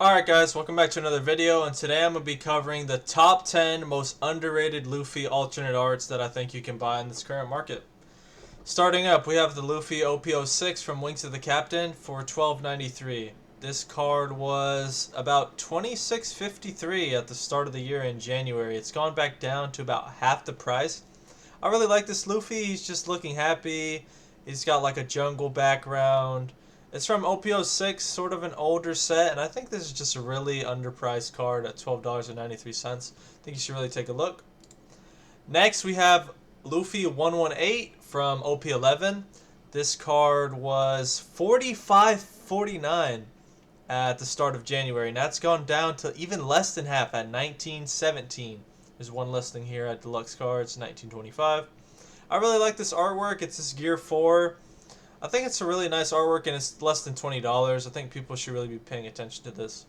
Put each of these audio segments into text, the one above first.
Alright guys, welcome back to another video, and today I'm going to be covering the top 10 most underrated Luffy alternate arts that I think you can buy in this current market. Starting up, we have the Luffy OP06 from Wings of the Captain for $12.93. This card was about $26.53 at the start of the year in January. It's gone back down to about half the price. I really like this Luffy. He's just looking happy. He's got like a jungle background. It's from OP06, sort of an older set, and I think this is just a really underpriced card at $12.93. I think you should really take a look. Next, we have Luffy 118 from OP11. This card was $45.49 at the start of January, and that's gone down to even less than half at $19.17. There's one listing here at Deluxe Cards, $19.25. I really like this artwork. It's this Gear 4. I think it's a really nice artwork, and it's less than $20. I think people should really be paying attention to this.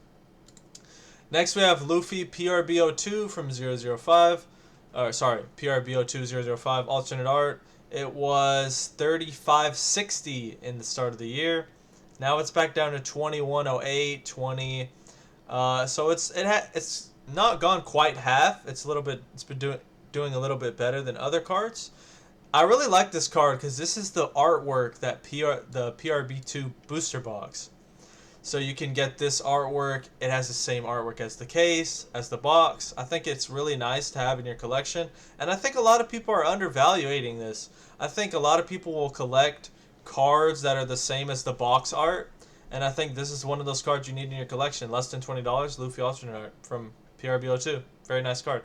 Next, we have Luffy PRBO2 from 005. PRBO2 005 alternate art. It was $35.60 in the start of the year. Now it's back down to $21.08, $20. So it's not gone quite half. It's been doing a little bit better than other cards. I really like this card because this is the artwork that the PRB2 booster box. So you can get this artwork. It has the same artwork as the case, as the box. I think it's really nice to have in your collection. And I think a lot of people are undervaluating this. I think a lot of people will collect cards that are the same as the box art. And I think this is one of those cards you need in your collection. Less than $20, Luffy alternate art from PRBO2. Very nice card.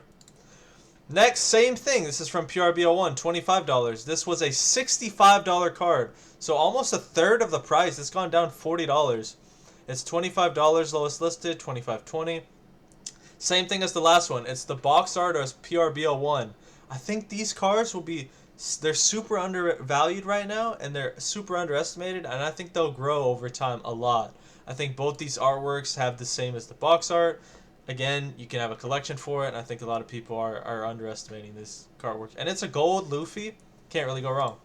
Next, same thing. This is from PRBO1, $25. This was a $65 card, so almost a third of the price. It's gone down $40. It's $25 lowest listed, $25.20. Same thing as the last one. It's the box art as PRBO1. I think these cards they're super undervalued right now, and they're super underestimated, and I think they'll grow over time a lot. I think both these artworks have the same as the box art. Again, you can have a collection for it, and I think a lot of people are underestimating this card work. And it's a gold Luffy. Can't really go wrong.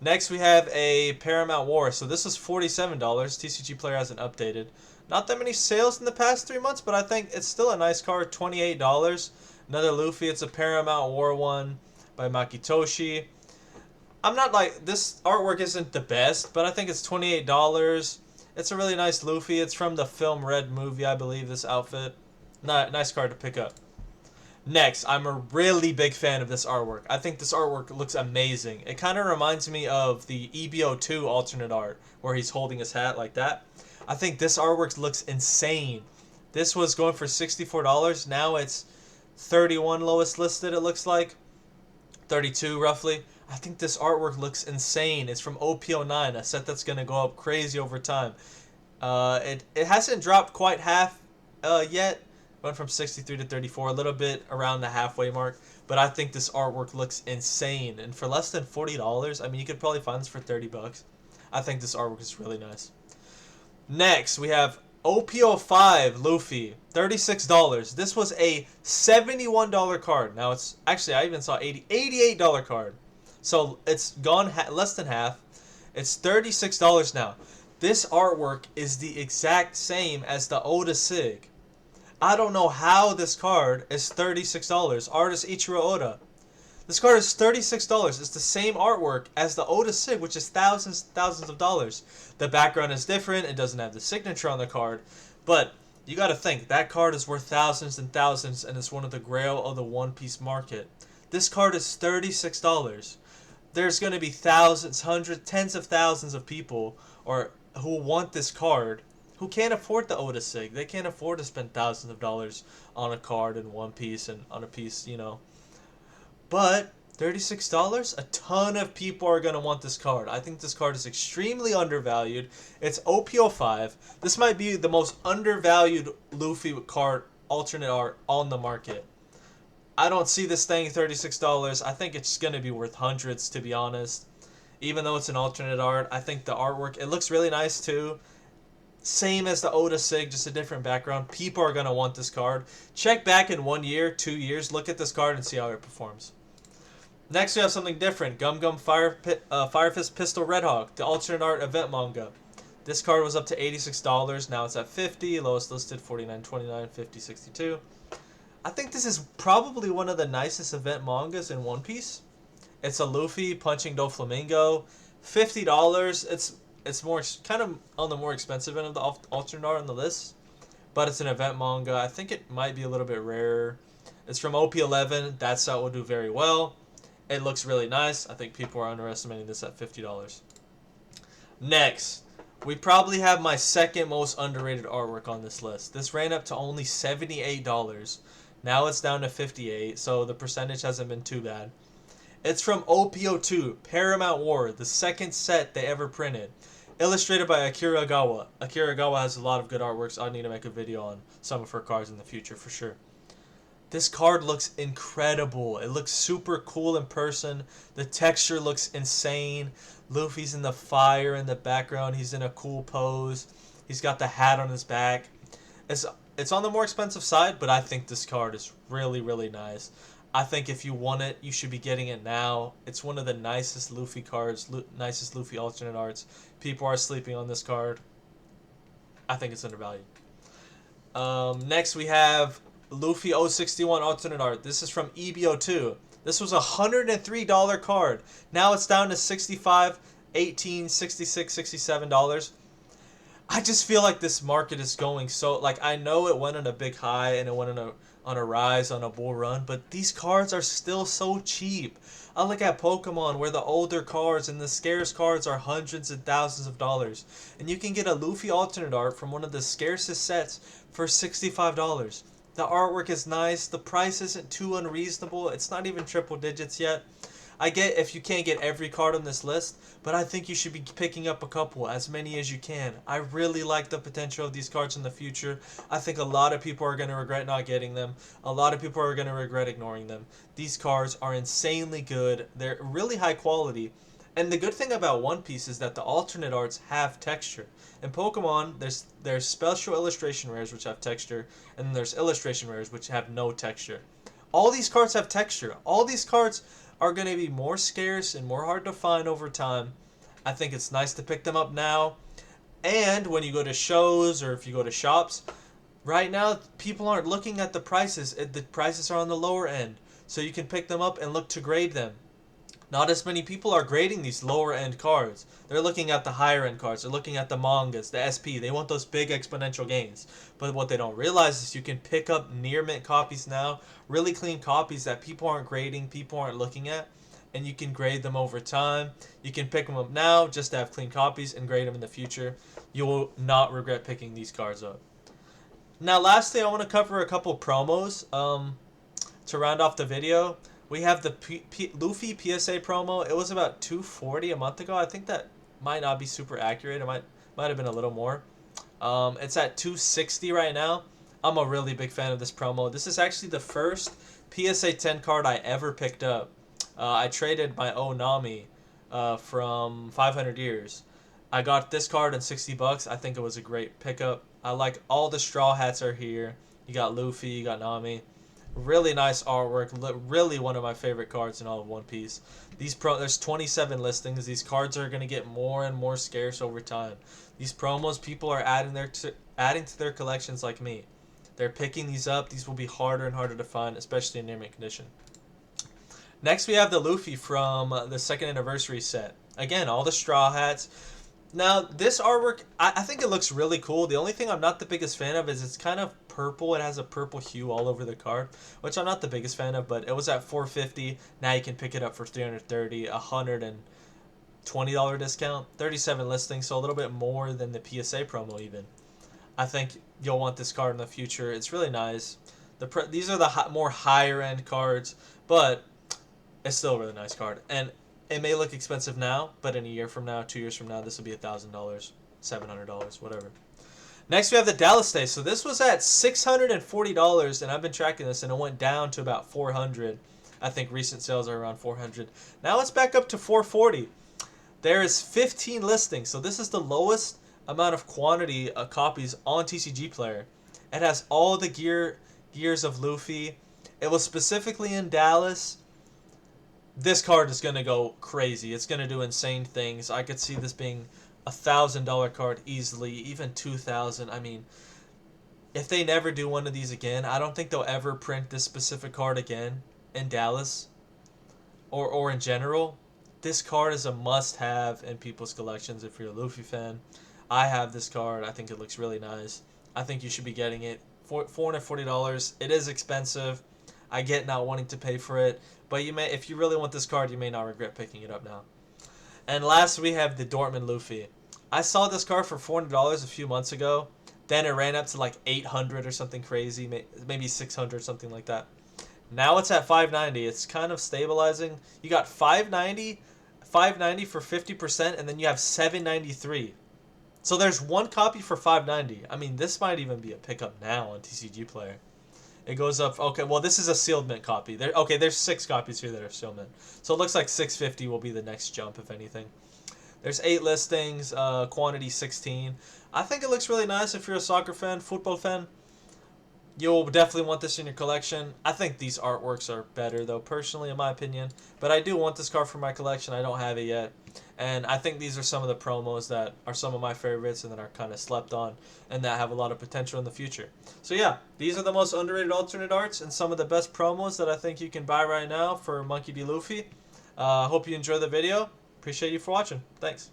Next, we have a Paramount War. So this is $47. TCG Player hasn't updated. Not that many sales in the past 3 months, but I think it's still a nice card. $28. Another Luffy. It's a Paramount War one by Makitoshi. I'm not like, this artwork isn't the best, but I think it's $28. It's a really nice Luffy. It's from the film Red movie, I believe, this outfit. Nice card to pick up. Next, I'm a really big fan of this artwork. I think this artwork looks amazing. It kind of reminds me of the EBO2 alternate art, where he's holding his hat like that. I think this artwork looks insane. This was going for $64. Now it's $31 lowest listed, it looks like. $32 roughly. I think this artwork looks insane. It's from OP09, a set that's going to go up crazy over time. It hasn't dropped quite half yet. Went from 63 to 34, a little bit around the halfway mark. But I think this artwork looks insane. And for less than $40, I mean, you could probably find this for $30. I think this artwork is really nice. Next, we have OP05 Luffy, $36. This was a $71 card. Now, it's actually, I even saw $88 card. So it's gone less than half. It's $36 now. This artwork is the exact same as the Oda Sig. I don't know how this card is $36. Artist Ichiro Oda. This card is $36. It's the same artwork as the Oda Sig, which is thousands of dollars. The background is different. It doesn't have the signature on the card. But you got to think, that card is worth thousands and thousands, and it's one of the grail of the One Piece market. This card is $36. There's going to be thousands, hundreds, tens of thousands of people who want this card, who can't afford the Oda Sig. They can't afford to spend thousands of dollars on a card in One Piece and on a piece, you know. But $36, a ton of people are going to want this card. I think this card is extremely undervalued. It's OP05. This might be the most undervalued Luffy card alternate art on the market. I don't see this thing $36. I think it's going to be worth hundreds, to be honest. Even though it's an alternate art, I think the artwork, it looks really nice too. Same as the Oda Sig, just a different background. People are going to want this card. Check back in 1 year, 2 years, look at this card and see how it performs. Next, we have something different. Gum Gum Fire Fist Pistol Red Hawk, the alternate art event manga. This card was up to $86. Now it's at $50. Lowest listed $49.29, $50, $62. I think this is probably one of the nicest event mangas in One Piece. It's a Luffy punching Doflamingo. $50. It's more kind of on the more expensive end of the alternate art on the list, but it's an event manga. I think it might be a little bit rarer. It's from OP11. That set will do very well. It looks really nice. I think people are underestimating this at $50. Next, we probably have my second most underrated artwork on this list. This ran up to only $78. Now it's down to $58, so the percentage hasn't been too bad. It's from OPO2, Paramount War, the second set they ever printed. Illustrated by Akira Gawa. Akira Gawa has a lot of good artworks. I need to make a video on some of her cards in the future for sure. This card looks incredible. It looks super cool in person. The texture looks insane. Luffy's in the fire in the background. He's in a cool pose. He's got the hat on his back. It's on the more expensive side, but I think this card is really, really nice. I think if you want it, you should be getting it now. It's one of the nicest Luffy cards, nicest Luffy alternate arts. People are sleeping on this card. I think it's undervalued. Next, we have Luffy 061 alternate art. This is from EBO2. This was a $103 card. Now it's down to $65, $18, $66, $67. I just feel like this market is going so, like, I know it went on a big high and it went on a rise, on a bull run, but these cards are still so cheap. I look at Pokemon where the older cards and the scarce cards are hundreds and thousands of dollars, and you can get a Luffy alternate art from one of the scarcest sets for $65. The artwork is nice. The price isn't too unreasonable. It's not even triple digits yet. I get if you can't get every card on this list, but I think you should be picking up a couple, as many as you can. I really like the potential of these cards in the future. I think a lot of people are going to regret not getting them. A lot of people are going to regret ignoring them. These cards are insanely good. They're really high quality. And the good thing about One Piece is that the alternate arts have texture. In Pokemon, there's special illustration rares which have texture, and then there's illustration rares which have no texture. All these cards have texture. All these cards are going to be more scarce and more hard to find over time. I think it's nice to pick them up now. And when you go to shows or if you go to shops, right now people aren't looking at the prices. The prices are on the lower end. So you can pick them up and look to grade them. Not as many people are grading these lower end cards. They're looking at the higher end cards. They're looking at the mangas, the SP. They want those big exponential gains. But what they don't realize is you can pick up near mint copies now, really clean copies that people aren't grading, people aren't looking at, and you can grade them over time. You can pick them up now just to have clean copies and grade them in the future. You will not regret picking these cards up. Now lastly, I want to cover a couple promos to round off the video. We have the Luffy PSA promo. It was about $240 a month ago. I think that might not be super accurate. It might have been a little more. It's at $260 right now. I'm a really big fan of this promo. This is actually the first PSA 10 card I ever picked up. I traded my Onami from 500 Years. I got this card in $60. I think it was a great pickup. I like all the straw hats are here. You got Luffy, you got Nami. Really nice artwork. Really one of my favorite cards in all of One Piece. There's 27 listings. These cards are going to get more and more scarce over time. These promos, people are adding to their collections like me. They're picking these up. These will be harder and harder to find, especially in near mint condition. Next, we have the Luffy from the second anniversary set. Again, all the straw hats. Now, this artwork, I think it looks really cool. The only thing I'm not the biggest fan of is it's kind of purple. It has a purple hue all over the card, which I'm not the biggest fan of, but it was at $450. Now you can pick it up for $330, $120 discount, 37 listings, so a little bit more than the PSA promo even. I think you'll want this card in the future. It's really nice. These are the more higher end cards, but it's still a really nice card. And it may look expensive now, but in a year from now, 2 years from now, this will be $1,000, $700, whatever. Next, we have the Dallas Day. So this was at $640, and I've been tracking this, and it went down to about $400. I think recent sales are around $400. Now it's back up to $440. There is 15 listings, so this is the lowest amount of quantity of copies on TCG Player. It has all the gears of Luffy. It was specifically in Dallas. This card is going to go crazy. It's going to do insane things. I could see this being $1,000 card easily, even 2,000. I mean, if they never do one of these again, I don't think they'll ever print this specific card again in Dallas or in general. This card is a must-have in people's collections if you're a Luffy fan. I have this card. I think it looks really nice. I think you should be getting it. $440. It is expensive. I get not wanting to pay for it, but you may, if you really want this card, you may not regret picking it up now. And last, we have the Dortmund Luffy. I saw this card for $400 a few months ago. Then it ran up to like 800 or something crazy, maybe 600, something like that. Now it's at 590. It's kind of stabilizing. You got 590 for 50%, and then you have 793. So there's one copy for 590. I mean, this might even be a pickup now on TCG Player. It goes up. Okay, well, this is a sealed mint copy. There's 6 copies here that are sealed mint. So it looks like 650 will be the next jump, if anything. There's 8 listings, quantity 16. I think it looks really nice if you're a soccer fan, football fan. You'll definitely want this in your collection. I think these artworks are better, though, personally, in my opinion. But I do want this card for my collection. I don't have it yet. And I think these are some of the promos that are some of my favorites and that are kind of slept on and that have a lot of potential in the future. So, yeah, these are the most underrated alternate arts and some of the best promos that I think you can buy right now for Monkey D. Luffy. Hope you enjoy the video. Appreciate you for watching. Thanks.